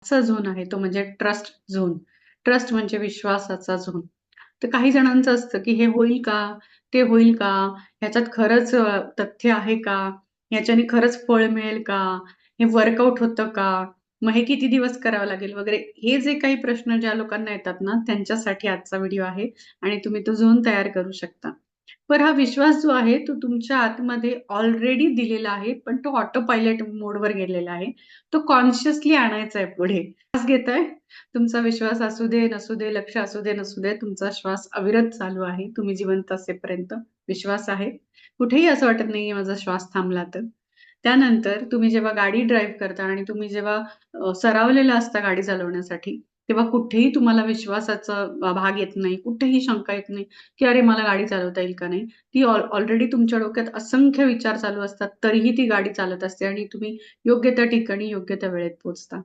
चा झोन आहे तो म्हणजे ट्रस्ट झोन. ट्रस्ट म्हणजे विश्वासाचा झोन. तर काही जणांचं असतं, की हे होईल का? ते होईल का? ह्याच्यात खरंच तथ्य आहे का? ह्याच्याने खरंच फळ मिळेल का? हे वर्कआउट होतं का? मग हे किती दिवस करावं लागेल वगैरे हे जे काही प्रश्न ज्या लोकांना येतात ना, त्यांच्यासाठी आजचा व्हिडिओ आहे आणि तुम्ही तो झोन तयार करू शकता. पण हा विश्वास जो आहे तो तुमच्या आतमध्ये ऑलरेडी दिलेला आहे, पण तो ऑटो पायलट मोडवर गेलेला आहे. तो कॉन्शियसली आणायचा आहे पुढे. श्वास घेताय, तुमचा विश्वास असू दे, नसू दे, लक्ष असू दे, नसू दे, तुमचा श्वास अविरत चालू आहे. तुम्ही जिवंत असेपर्यंत विश्वास आहे. कुठेही असं वाटत नाहीये माझा श्वास थांबला तर. त्यानंतर तुम्ही जेव्हा गाडी ड्राईव्ह करता आणि तुम्ही जेव्हा सरावलेला असता गाडी चालवण्यासाठी, तेव्हा कुठेही तुम्हाला विश्वासाचा भाग येत नाही. कुठेही शंका येत नाही, की "अरे, मला गाडी चालवता येईल का नाही?" ती ऑलरेडी तुमच्या डोक्यात असंख्य विचार चालू असतात. तरीही ती गाडी चालत असते आणि तुम्ही योग्य त्या ठिकाणी, योग्य त्या वेळेत पोहोचता.